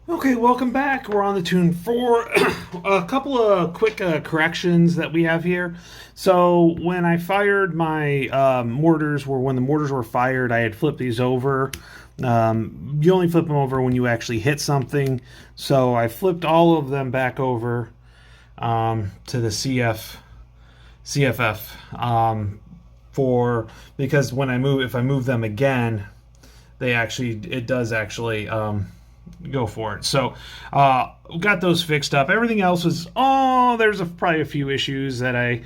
Okay, welcome back. We're on the tune for a couple of quick corrections that we have here. So when I fired my mortars, when the mortars were fired, I had flipped these over. You only flip them over when you actually hit something. So I flipped all of them back over to the CFF because when if I move them again, it does actually go for it. So got those fixed up. Everything else was there's probably a few issues that I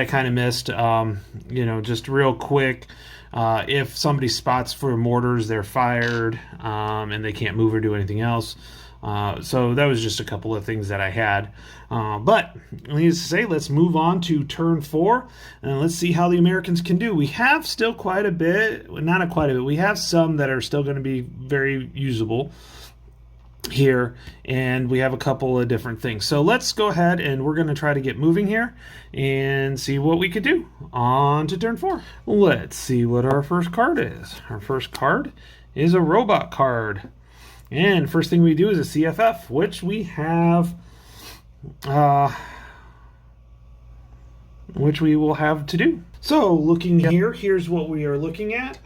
kind of missed. Just real quick, if somebody spots for mortars, they're fired and they can't move or do anything else. So that was just a couple of things that I had. But needless to say, let's move on to turn 4 and let's see how the Americans can do. We have still quite a bit, not quite a bit, we have some that are still going to be very usable here, and we have a couple of different things. So let's go ahead and we're going to try to get moving here and see what we could do. On to turn 4. Let's see what our first card is. Our first card is a robot card. And first thing we do is a CFF, which we have, which we will have to do. So looking here, here's what we are looking at.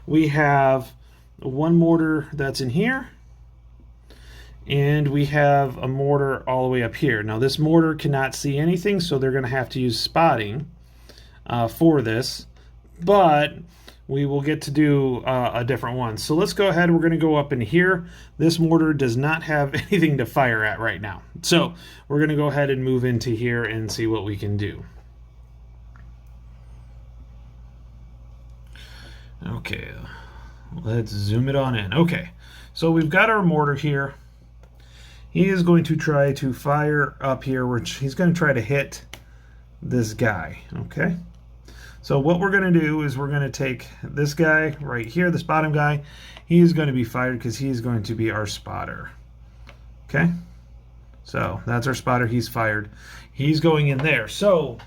We have one mortar that's in here, and we have a mortar all the way up here. Now this mortar cannot see anything, so they're going to have to use spotting for this, but we will get to do a different one. So let's go ahead. We're going to go up in here. This mortar does not have anything to fire at right now. So we're going to go ahead and move into here and see what we can do. Okay, let's zoom it on in. Okay, so we've got our mortar here. He is going to try to fire up here, which he's going to try to hit this guy, okay? So what we're going to do is we're going to take this guy right here, this bottom guy. He is going to be fired because he is going to be our spotter. Okay? So that's our spotter. He's fired. He's going in there. So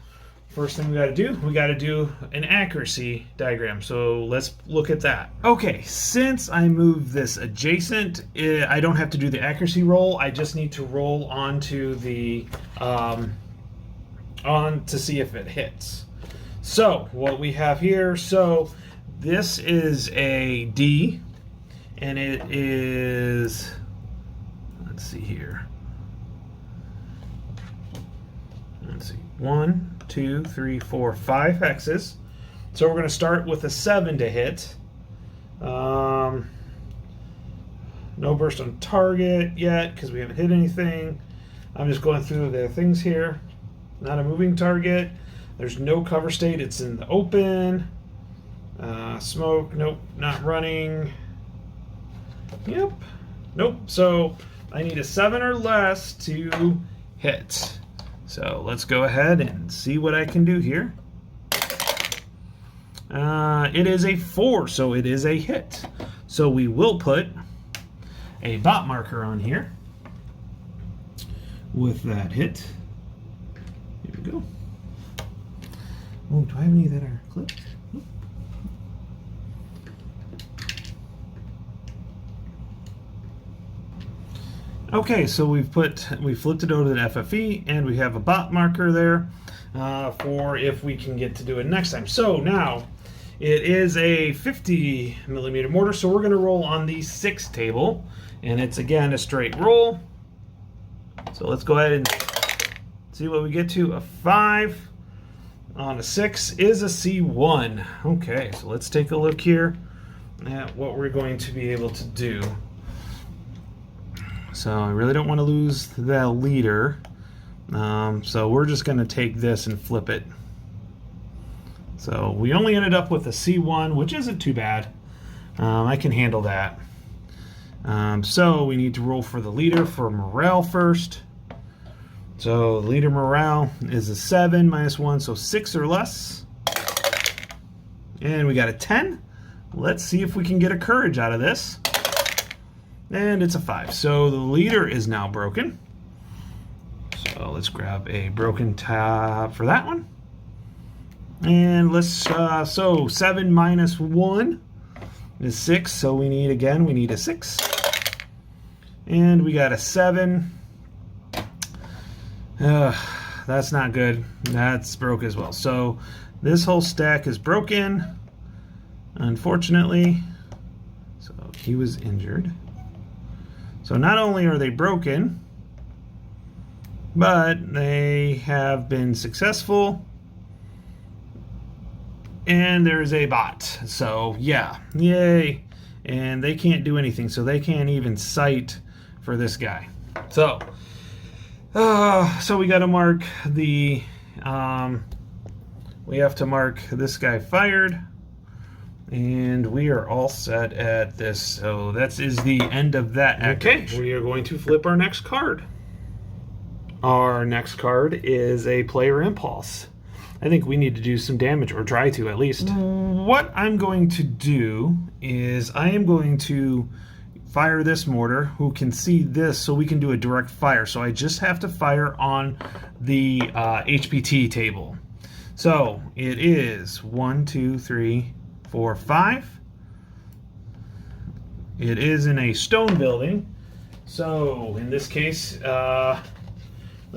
first thing we got to do an accuracy diagram. So let's look at that. Okay, since I moved this adjacent, I don't have to do the accuracy roll. I just need to roll onto the on to see if it hits. So what we have here, so this is a D, and it is, let's see here, let's see, 1, 2, 3, 4, 5 hexes. So we're going to start with a 7 to hit. No burst on target yet because we haven't hit anything. I'm just going through the things here. Not a moving target. There's no cover state. It's in the open. Smoke. Nope. Not running. Yep. Nope. So I need a 7 or less to hit. So let's go ahead and see what I can do here. It is a 4, so it is a hit. So we will put a bot marker on here with that hit. Here we go. Oh, do I have any that are clipped? Nope. Okay, so we flipped it over to the FFE, and we have a bot marker there for if we can get to do it next time. So now it is a 50 millimeter mortar, so we're going to roll on the 6 table, and it's again a straight roll. So let's go ahead and see what we get to. A 5 on a 6 is a C1. Okay, so let's take a look here at what we're going to be able to do. So I really don't want to lose the leader. So we're just going to take this and flip it. So we only ended up with a C1, which isn't too bad. I can handle that. So we need to roll for the leader for morale first. So leader morale is a 7 minus 1, so 6 or less. And we got a 10. Let's see if we can get a courage out of this. And it's a 5. So the leader is now broken. So let's grab a broken tab for that one. And let's, so 7 minus 1 is 6. So we need a 6. And we got a 7. That's not good. That's broke as well. So this whole stack is broken, unfortunately. So he was injured. So not only are they broken, but they have been successful. And there's a bot. So yeah, yay. And they can't do anything. So they can't even sight for this guy. So we got to mark the, we have to mark this guy fired, and we are all set at this. So that is the end of that activation. Okay, we are going to flip our next card. Our next card is a player impulse. I think we need to do some damage, or try to at least. What I'm going to do is I am going to fire this mortar, who can see this, so we can do a direct fire. So I just have to fire on the HPT table. So it is 1, 2, 3, 4, 5. It is in a stone building. So in this case, the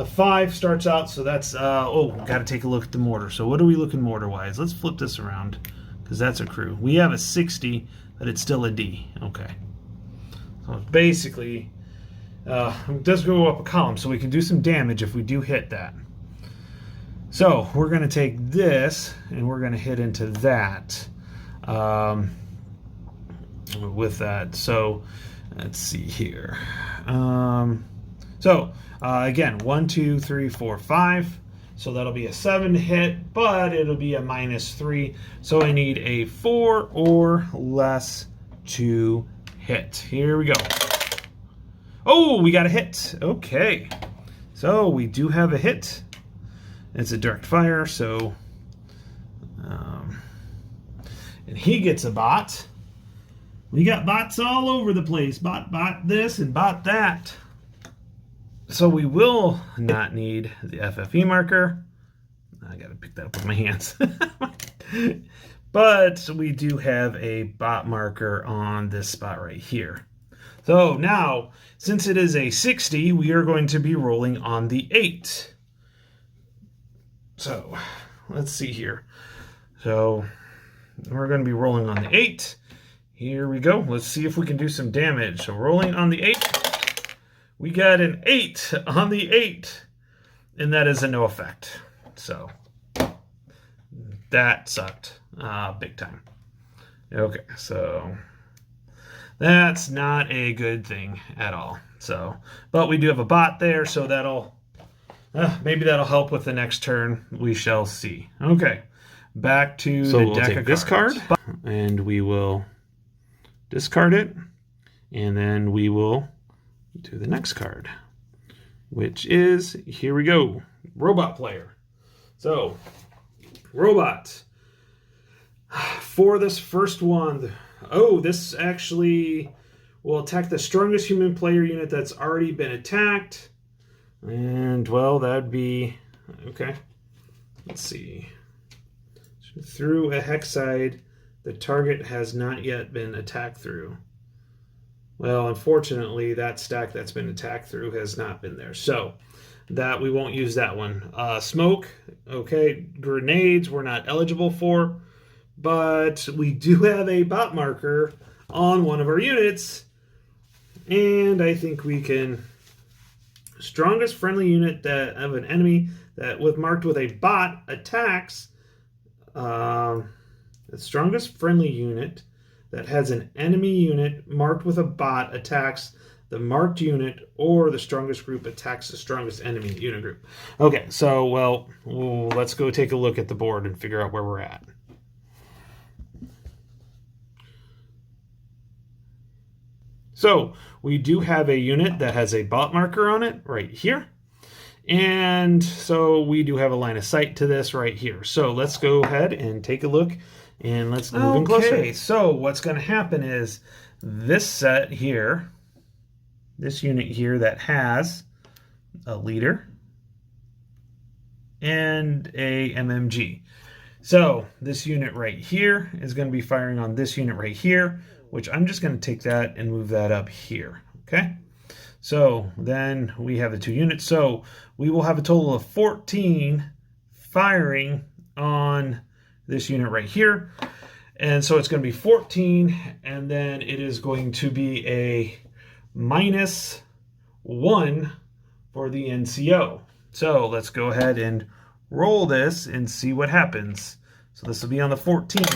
5 starts out, so that's, got to take a look at the mortar. So what are we looking mortar-wise? Let's flip this around, because that's a crew. We have a 60, but it's still a D. Okay. So basically, it does go up a column, so we can do some damage if we do hit that. So we're going to take this, and we're going to hit into that with that. So let's see here. Again, 1, 2, 3, 4, 5. So that'll be a 7 hit, but it'll be a -3. So I need a 4 or less to hit. Here we go. Oh, we got a hit. Okay. So we do have a hit. It's a direct fire, so and he gets a bot. We got bots all over the place. Bot this and bot that. So we will not need the FFE marker. I gotta pick that up with my hands. But we do have a bot marker on this spot right here. So now, since it is a 60, we are going to be rolling on the 8. So let's see here. So we're going to be rolling on the 8. Here we go. Let's see if we can do some damage. So rolling on the 8. We got an 8 on the 8. And that is a no effect. So that sucked. Big time. Okay, so that's not a good thing at all. So, but we do have a bot there, so that'll maybe that'll help with the next turn. We shall see. Okay, back to the deck of cards. This card, and we will discard it, and then we will do the next card, which is, here we go, robot player. So, robot. For this first one, this actually will attack the strongest human player unit that's already been attacked. And, well, that'd be, okay, let's see. Through a hexide the target has not yet been attacked through. Well, unfortunately, that stack that's been attacked through has not been there. So, that we won't use that one. Smoke, okay, grenades we're not eligible for. But we do have a bot marker on one of our units, and I think we can. Strongest friendly unit that of an enemy that with marked with a bot attacks. The strongest friendly unit that has an enemy unit marked with a bot attacks the marked unit, or the strongest group attacks the strongest enemy unit group. Okay, so well, let's go take a look at the board and figure out where we're at. So we do have a unit that has a bot marker on it right here. And so we do have a line of sight to this right here. So let's go ahead and take a look, and let's move in closer. Okay, so what's going to happen is this set here, this unit here that has a leader and a MMG. So this unit right here is going to be firing on this unit right here, which I'm just going to take that and move that up here, okay? So then we have the 2 units. So we will have a total of 14 firing on this unit right here. And so it's going to be 14, and then it is going to be a -1 for the NCO. So let's go ahead and roll this and see what happens. So this will be on the 14.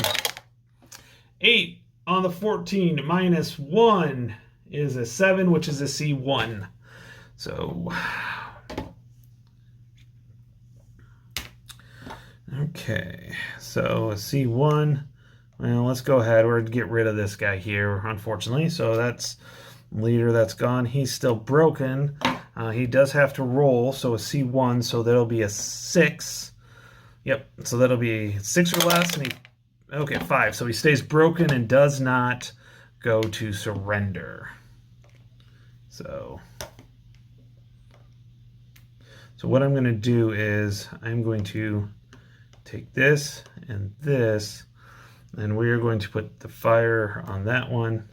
8 on the 14 -1 is a 7, which is a C1. So, okay, so a C1. Well, let's go ahead. We're going to get rid of this guy here, unfortunately. So that's leader, that's gone. He's still broken. He does have to roll, so a C1, so that'll be a 6. Yep, so that'll be 6 or less, and okay, 5. So he stays broken and does not go to surrender. So what I'm going to do is I'm going to take this, and we are going to put the fire on that one,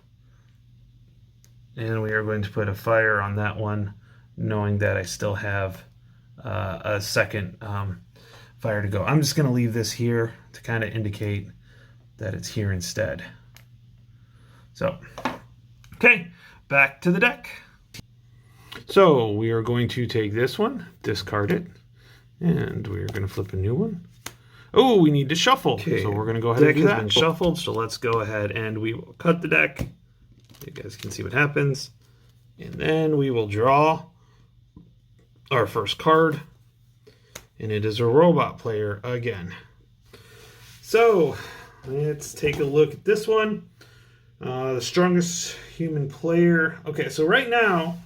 and we are going to put a fire on that one, knowing that I still have a second fire to go. I'm just going to leave this here to kind of indicate that it's here instead. So, okay, back to the deck. So we are going to take this one, discard it, and we are going to flip a new one. Oh, we need to shuffle. Okay. So we're going to go ahead and do that. Deck has been shuffled, so let's go ahead and we will cut the deck. You guys can see what happens. And then we will draw our first card, and it is a robot player again. So let's take a look at this one. The strongest human player. Okay, so right now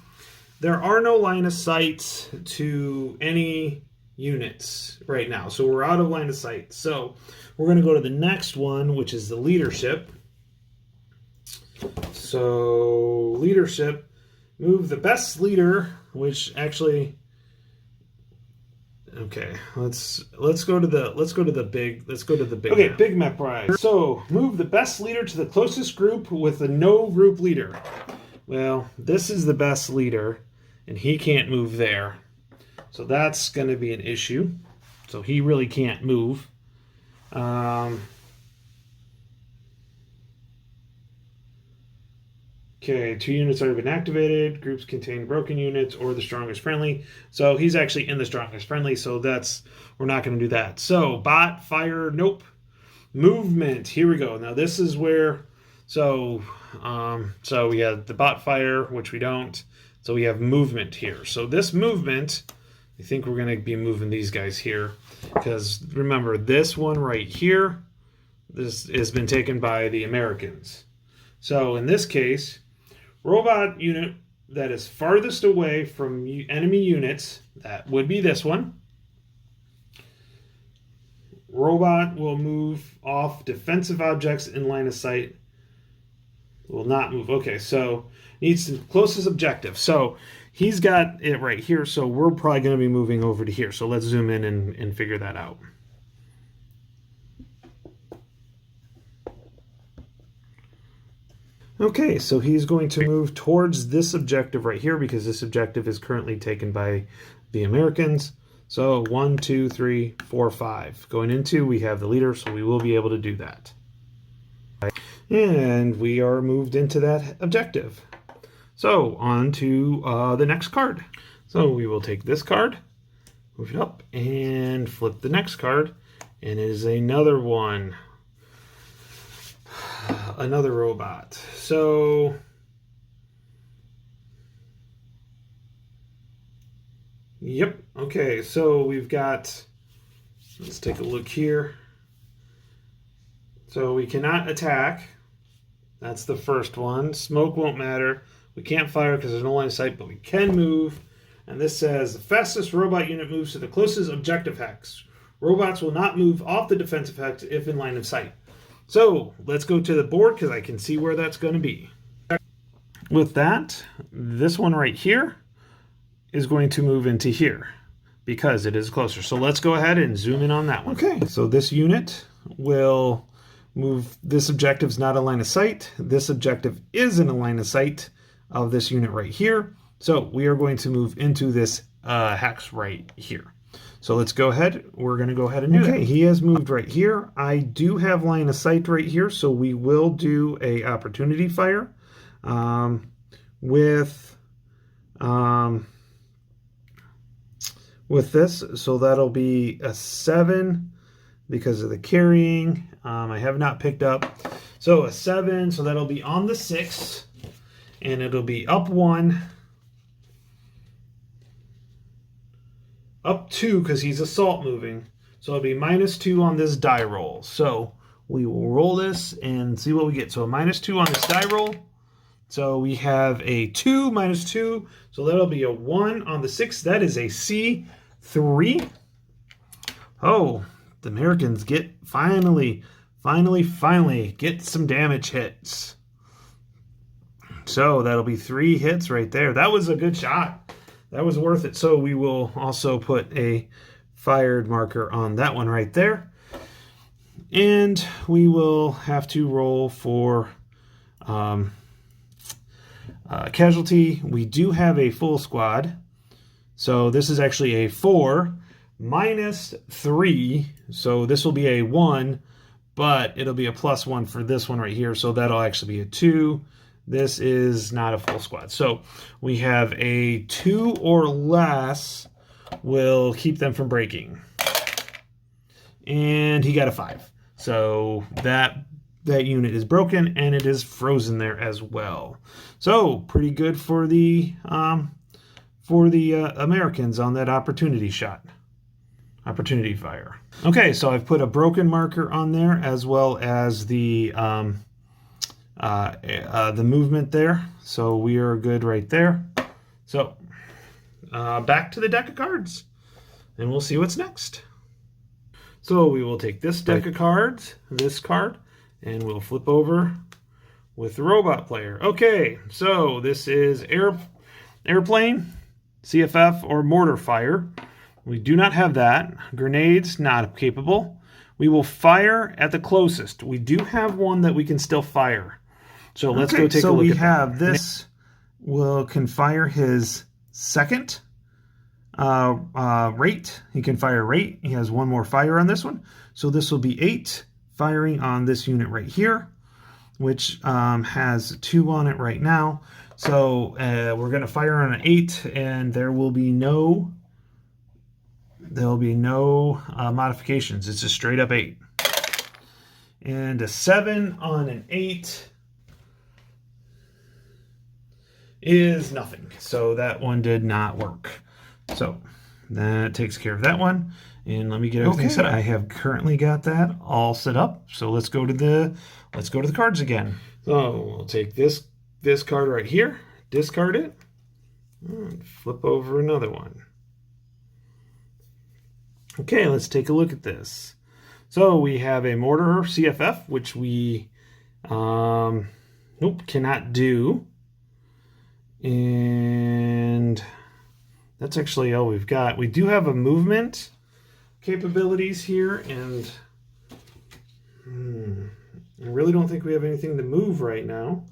there are no line of sight to any units right now. So we're out of line of sight. So we're going to go to the next one, which is the leadership. So leadership, move the best leader, which actually, okay, let's go to the big okay map. Big map prize. So move the best leader to the closest group with a no group leader. Well, this is the best leader, and he can't move there, so that's going to be an issue. So he really can't move. Okay, 2 units already been activated. Groups contain broken units or the strongest friendly. So he's actually in the strongest friendly, so we're not going to do that. So bot, fire, nope. Movement, here we go. Now this is where, so we have the bot fire, which we don't. So we have movement here. So this movement, I think we're going to be moving these guys here, because remember, this one right here, this has been taken by the Americans. So in this case, robot unit that is farthest away from enemy units, that would be this one. Robot will move off defensive objects in line of sight. Will not move. Okay, so needs the closest objective. So he's got it right here, so we're probably going to be moving over to here. So let's zoom in and figure that out. Okay, so he's going to move towards this objective right here, because this objective is currently taken by the Americans. So 1, 2, 3, 4, 5. Going into, we have the leader, so we will be able to do that. And we are moved into that objective. So on to the next card. So we will take this card, move it up, and flip the next card. And it is another one. Another robot. So yep, okay, so we've got, let's take a look here. So we cannot attack. That's the first one. Smoke won't matter. We can't fire because there's no line of sight, but we can move. And this says the fastest robot unit moves to the closest objective hex. Robots will not move off the defensive hex if in line of sight. So let's go to the board, because I can see where that's going to be. With that, this one right here is going to move into here because it is closer. So let's go ahead and zoom in on that one. Okay, so this unit will move. This objective is not a line of sight. This objective is in a line of sight of this unit right here. So we are going to move into this hex right here. So let's go ahead. We're going to go ahead and do that. Okay, he has moved right here. I do have line of sight right here, so we will do a opportunity fire with this. So that'll be a 7 because of the carrying. I have not picked up. So a 7, so that'll be on the 6, and it'll be up 1. Up 2 because he's assault moving. So it'll be -2 on this die roll. So we will roll this and see what we get. So a -2 on this die roll. So we have a 2 -2. So that'll be a 1 on the 6. That is a C3. Oh, the Americans get finally get some damage hits. So that'll be 3 hits right there. That was a good shot. That was worth it. So we will also put a fired marker on that one right there. And we will have to roll for casualty. We do have a full squad. So this is actually a 4 -3. So this will be a 1, but it'll be a +1 for this one right here. So that'll actually be a 2. This is not a full squad. So we have a 2 or less will keep them from breaking. And he got a 5. So that unit is broken and it is frozen there as well. So pretty good for the Americans on that opportunity shot. Opportunity fire. Okay, so I've put a broken marker on there as well as the movement there. So we are good right there. So back to the deck of cards and we'll see what's next. So we will take this deck of cards, this card, and we'll flip over with the robot player. Okay, so this is airplane, CFF, or mortar fire. We do not have that. Grenades, not capable. We will fire at the closest. We do have one that we can still fire. So let's go take a look at that. So we have this can fire his second rate. He can fire rate. He has one more fire on this one. So this will be 8 firing on this unit right here, which has 2 on it right now. So we're going to fire on an 8, and there will be no modifications. It's a straight up 8. And a 7 on an 8 is nothing. So that one did not work. So that takes care of that one. And let me get everything set up. I have currently got that all set up. So let's go to the cards again. So we'll take this card right here, discard it, and flip over another one. Okay, let's take a look at this. So we have a mortar CFF, which we cannot do. And that's actually all we've got. We do have a movement capabilities here, and I really don't think we have anything to move right now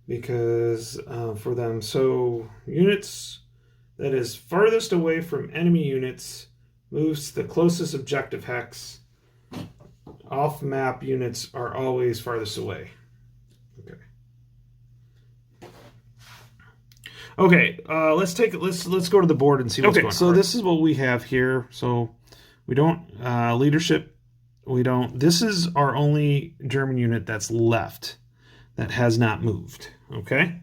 because for them. So units that is farthest away from enemy units moves to the closest objective hex. Off-map units are always farthest away. Okay, let's go to the board and see what's going on. So this is what we have here. So we don't leadership. We don't. This is our only German unit that's left that has not moved. Okay.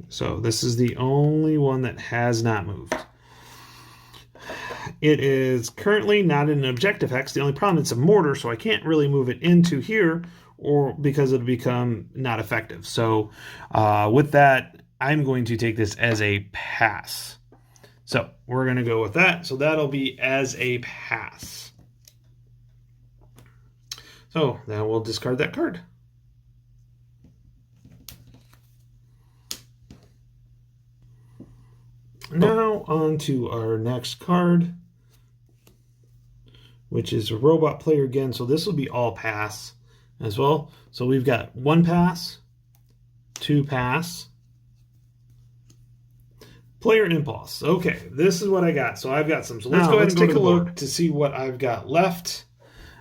So this is the only one that has not moved. It is currently not in an objective hex. The only problem, it's a mortar, so I can't really move it into here, or because it'll become not effective. So with that, I'm going to take this as a pass. So we're going to go with that. So that'll be as a pass. So now we'll discard that card. Now on to our next card, which is a robot player again. So this will be all pass as well. So we've got 1 pass, 2 to pass. Player impulse. Okay, this is what I got. So I've got some. So let's go ahead and take a look to see what I've got left.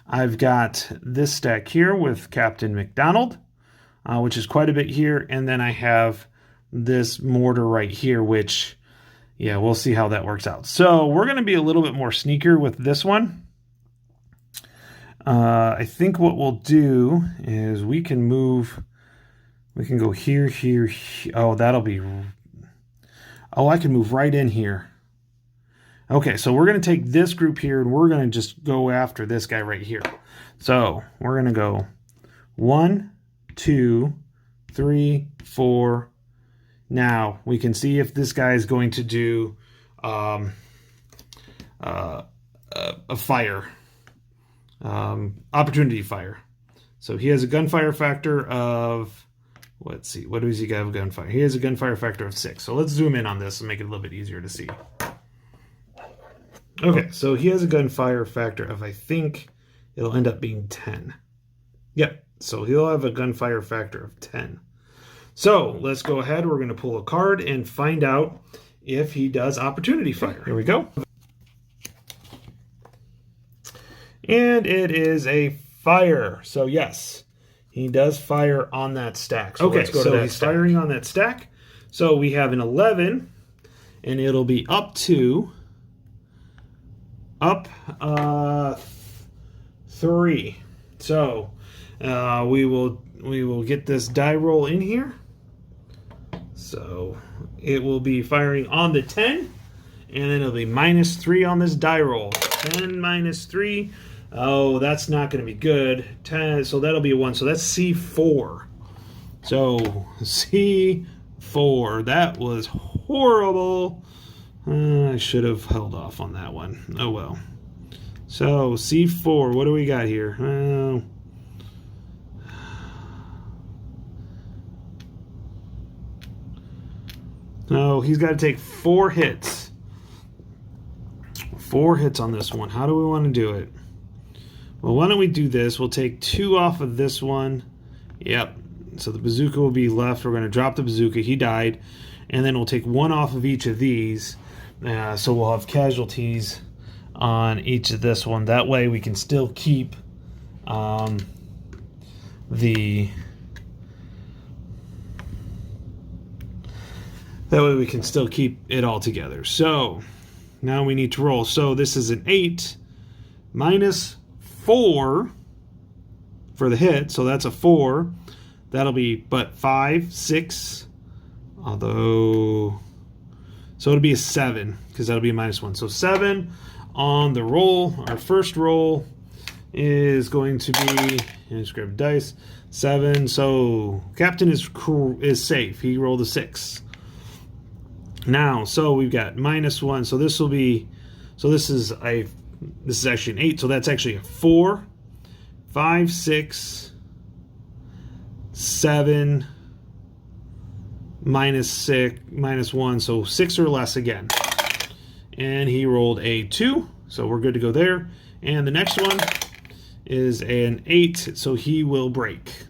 I've got this stack here with Captain McDonald, which is quite a bit here. And then I have this mortar right here, which, yeah, we'll see how that works out. So we're going to be a little bit more sneaker with this one. I think what we'll do is we can move. We can go here, here, here. Oh, that'll be... Oh, I can move right in here. Okay, so we're going to take this group here, and we're going to just go after this guy right here. So we're going to go 1, 2, 3, 4. Now, we can see if this guy is going to do a fire. Opportunity fire. So he has a gunfire factor of... Let's see, what does he have gunfire? He has a gunfire factor of 6. So let's zoom in on this and make it a little bit easier to see. Okay, so he has a gunfire factor of, I think it'll end up being 10. Yep, so he'll have a gunfire factor of 10. So let's go ahead. We're going to pull a card and find out if he does opportunity fire. Here we go. And it is a fire. So yes. He does fire on that stack. So okay, so he's firing on that stack. So we have an 11, and it'll be up 3. So we will get this die roll in here. So it will be firing on the 10, and then it'll be -3 on this die roll. 10 minus 3. Oh, that's not going to be good. 10, so that'll be a 1. So that's C4. So C4. That was horrible. I should have held off on that one. Oh, well. So C4. What do we got here? Oh, he's got to take 4 hits. 4 hits on this one. How do we want to do it? Well, why don't we do this? We'll take 2 off of this one. Yep. So the bazooka will be left. We're going to drop the bazooka. He died. And then we'll take 1 off of each of these. So we'll have casualties on each of this one. That way we can still keep That way we can still keep it all together. So now we need to roll. So this is an 8 minus 4 for the hit, so that's a 4. That'll be, but 5, 6, although, so it'll be a 7, because that'll be a -1. So 7 on the roll. Our first roll is going to be, let's grab dice, 7. So Captain is safe. He rolled a 6. Now, so we've got -1. So this will be, so this is actually an 8. So that's actually a 4, 5, 6, 7, -1. So 6 or less again. And he rolled a 2. So we're good to go there. And the next one is an 8. So he will break.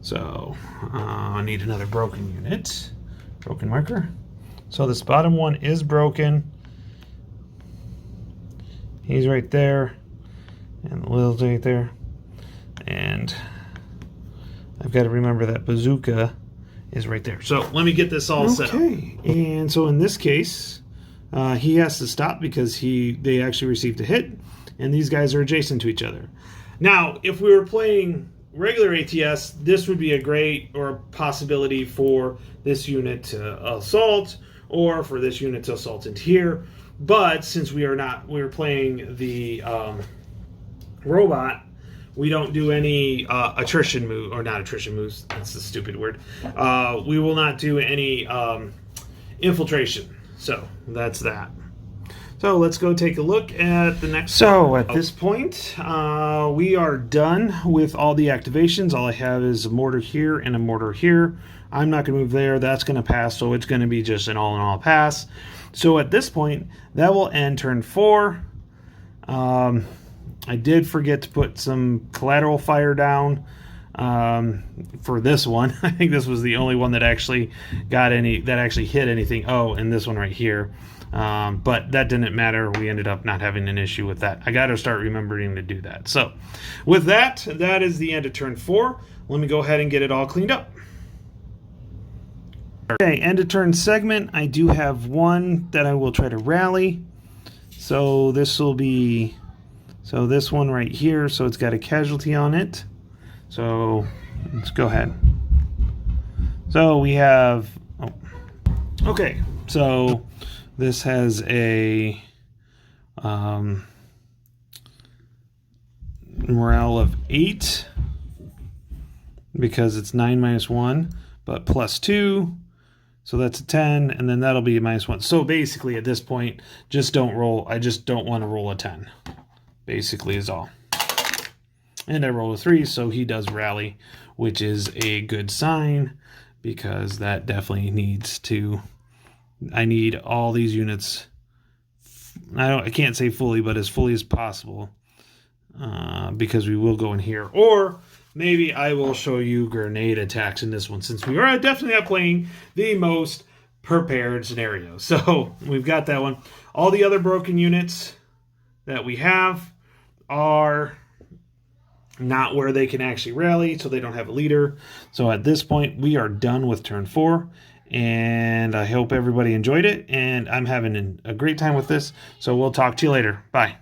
So I need another broken unit. Broken marker. So this bottom one is broken. He's right there. And the Lil's right there. And I've got to remember that bazooka is right there. So let me get this all set up. And so in this case, he has to stop because they actually received a hit. And these guys are adjacent to each other. Now, if we were playing regular ATS, this would be a great or possibility for this unit to assault, or for this unit to assault into here. But since we're playing the robot, we don't do any attrition move, or not attrition moves, that's the stupid word. We will not do any infiltration. So that's that. So let's go take a look at the next. So at this point, we are done with all the activations. All I have is a mortar here and a mortar here. I'm not going to move there. That's going to pass, so it's going to be just an all-in-all pass. So at this point, that will end turn 4. I did forget to put some collateral fire down. for this one. I think this was the only one that actually hit anything. Oh, and this one right here. But that didn't matter. We ended up not having an issue with that. I got to start remembering to do that. So with that, that is the end of turn 4. Let me go ahead and get it all cleaned up. Okay, end of turn segment. I do have one that I will try to rally. So this will be, so this one right here, so it's got a casualty on it. So let's go ahead. So we have, oh, okay, so this has a morale of 8 because it's 9 minus 1, but plus 2. So that's a 10, and then that'll be a minus 1. So basically at this point, just don't roll. I just don't want to roll a 10, basically is all. And I roll a 3, so he does rally, which is a good sign because that definitely needs to, I need all these units, I can't say fully, but as fully as possible, because we will go in here. Or maybe I will show you grenade attacks in this one, since we are definitely not playing the most prepared scenario. So we've got that one. All the other broken units that we have are not where they can actually rally, so they don't have a leader. So at this point, we are done with turn 4. And I hope everybody enjoyed it. And I'm having a great time with this. So we'll talk to you later. Bye.